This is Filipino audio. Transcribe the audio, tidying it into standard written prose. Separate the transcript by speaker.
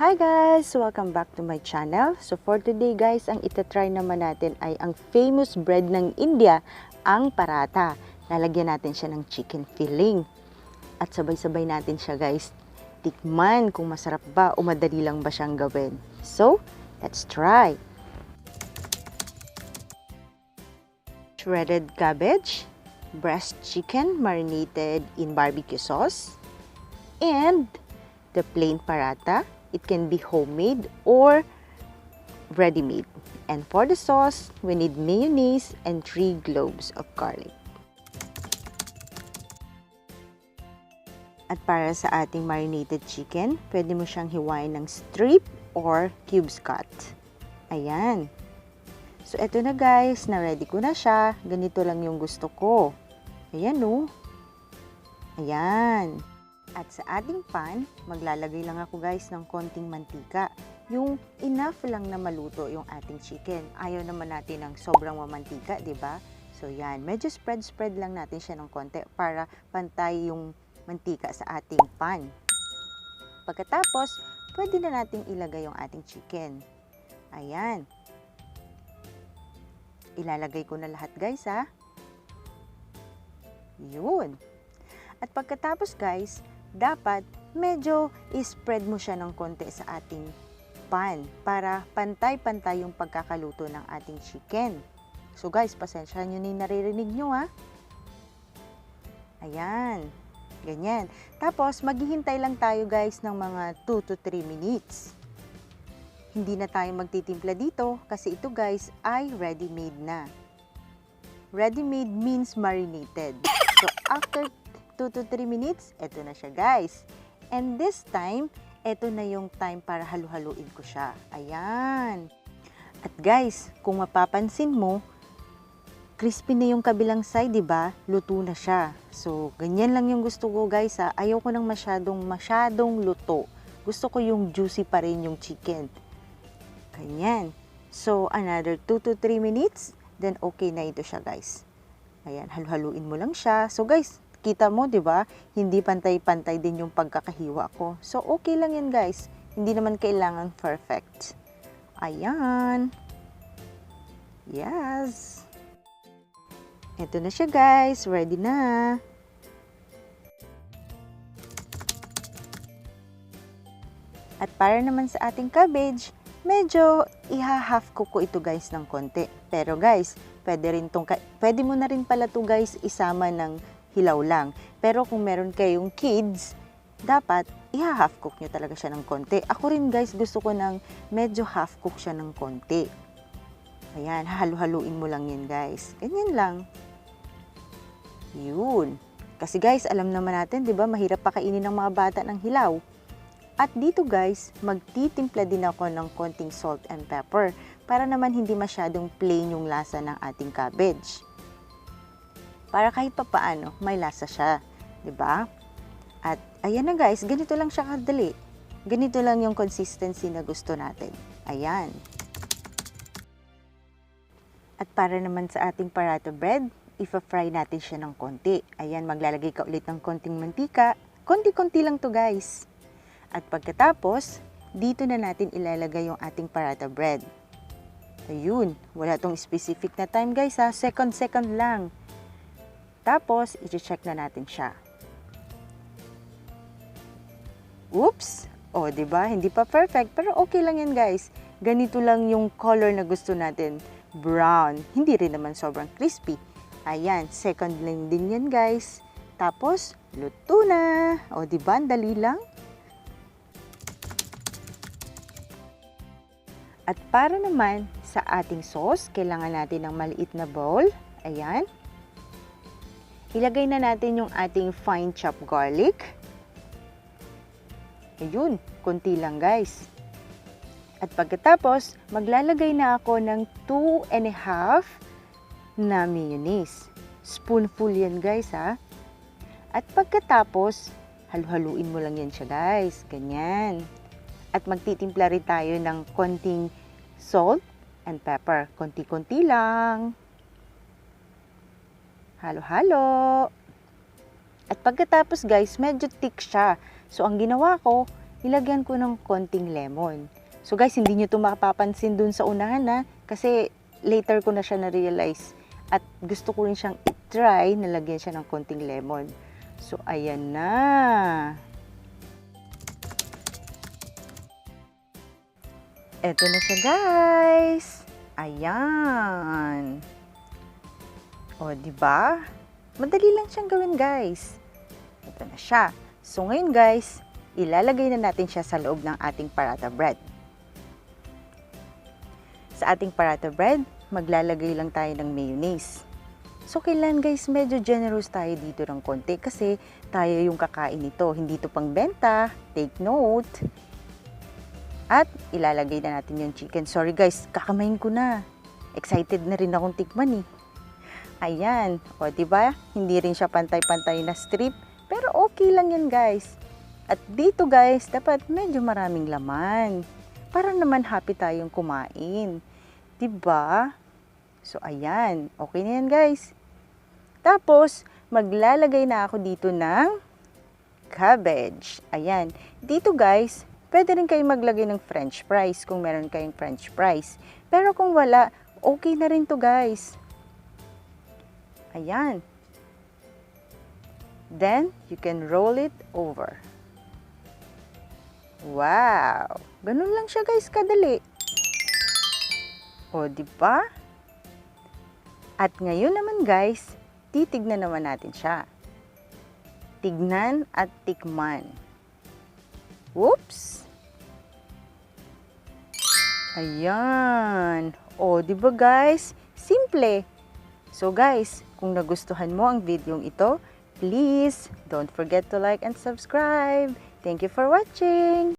Speaker 1: Hi guys! Welcome back to my channel. So for today guys, ang itatry naman natin ay ang famous bread ng India, ang paratha. Lalagyan natin siya ng chicken filling. At sabay-sabay natin siya guys tikman kung masarap ba o madali lang ba siyang gawin. So, let's try! Shredded cabbage, breast chicken marinated in barbecue sauce, and the plain paratha. It can be homemade or ready-made. And for the sauce, we need mayonnaise and 3 cloves of garlic. At para sa ating marinated chicken, pwede mo siyang hiwain ng strip or cubes cut. Ayan. So, eto na guys, na-ready ko na siya. Ganito lang yung gusto ko. Ayan o. Ayan. At sa ating pan, maglalagay lang ako guys ng konting mantika. Yung enough lang na maluto yung ating chicken. Ayaw naman natin ng sobrang mamantika, di ba? So yan, medyo spread lang natin siya ng konti para pantay yung mantika sa ating pan. Pagkatapos, pwede na nating ilagay yung ating chicken. Ayan. Ilalagay ko na lahat guys ha. Yun. At pagkatapos guys, dapat medyo i-spread mo siya ng konti sa ating pan para pantay-pantay yung pagkakaluto ng ating chicken. So guys, pasensya nyo na yung naririnig nyo ha. Ayan. Ganyan. Tapos, maghihintay lang tayo guys ng mga 2 to 3 minutes. Hindi na tayo magtitimpla dito kasi ito guys ay ready-made na. Ready-made means marinated. So, after 2 to 3 minutes, eto na siya guys. And this time, eto na yung time para halu-haluin ko siya. Ayan. At guys, kung mapapansin mo, crispy na yung kabilang side, di ba? Luto na siya. So, ganyan lang yung gusto ko guys ha. Ayaw ko ng masyadong luto. Gusto ko yung juicy pa rin yung chicken. Ganyan. So, another 2 to 3 minutes, then okay na ito siya guys. Ayan, halu-haluin mo lang siya. So guys, kita mo, di ba? Hindi pantay-pantay din yung pagkakahiwa ko. So, okay lang yan, guys. Hindi naman kailangan perfect. Ayan. Yes. Ito na siya, guys. Ready na. At para naman sa ating cabbage, medyo iha-half cook ko ito, guys, ng konti. Pero, guys, pwede mo na rin pala to guys, isama ng hilaw lang. Pero kung meron kayong kids, dapat i-half cook nyo talaga siya ng konti. Ako rin guys, gusto ko ng medyo half cook siya ng konti. Ayan, halu-haluin mo lang yan guys. Ganyan lang. Yun. Kasi guys, alam naman natin, di ba, mahirap pakainin ng mga bata ng hilaw. At dito guys, magtitimpla din ako ng konting salt and pepper para naman hindi masyadong plain yung lasa ng ating cabbage. Para kahit pa paano, may lasa siya. 'Di ba? At ayan na guys, ganito lang siya kadali. Ganito lang yung consistency na gusto natin. Ayan. At para naman sa ating paratha bread, ipa-fry natin siya ng konti. Ayan, maglalagay ka ulit ng konting mantika. Konti-konti lang to guys. At pagkatapos, dito na natin ilalagay yung ating paratha bread. Ayun, wala tong specific na time guys ha. Second lang. Tapos, i-check na natin siya. Oops! O, diba? Hindi pa perfect, pero okay lang yan, guys. Ganito lang yung color na gusto natin. Brown. Hindi rin naman sobrang crispy. Ayan, second lang din yan, guys. Tapos, luto na. O, diba? Ang dali lang. At para naman sa ating sauce, kailangan natin ng maliit na bowl. Ayan. Ilagay na natin yung ating fine chopped garlic. Ayun, konti lang guys. At pagkatapos, maglalagay na ako ng 2.5 na mayonnaise. Spoonful yan guys ha. At pagkatapos, halu-haluin mo lang yan siya guys. Ganyan. At magtitimpla rin tayo ng konting salt and pepper. Konti-konti lang. Halo-halo. At pagkatapos guys, medyo thick siya. So ang ginawa ko, nilagyan ko ng konting lemon. So guys, hindi nyo ito mapapansin dun sa unahan na, kasi later ko na siya na-realize. At gusto ko rin siyang i-try, nalagyan siya ng konting lemon. So ayan na. Eto na siya guys. Ayan. O, diba? Madali lang siyang gawin guys. Ito na siya. So ngayon guys, ilalagay na natin siya sa loob ng ating paratha bread. Sa ating paratha bread, maglalagay lang tayo ng mayonnaise. So kailan guys, medyo generous tayo dito ng konti kasi tayo yung kakain nito. Hindi ito pang benta. Take note. At ilalagay na natin yung chicken. Sorry guys, kakamayin ko na. Excited na rin akong tikman eh. Ayan. O diba? Hindi rin siya pantay-pantay na strip. Pero okay lang yan guys. At dito guys, dapat medyo maraming laman. Para naman happy tayong kumain. Diba? So ayan. Okay na yan guys. Tapos, maglalagay na ako dito ng cabbage. Ayan. Dito guys, pwede rin kayo maglagay ng french fries kung meron kayong french fries. Pero kung wala, okay na rin to guys. Ayan. Then, you can roll it over. Wow! Ganun lang siya guys, kadali. O, diba? At ngayon naman guys, titignan naman natin siya. Tignan at tikman. Whoops! Ayan. O, diba guys? Simple. So guys, kung nagustuhan mo ang videong ito, please don't forget to like and subscribe. Thank you for watching.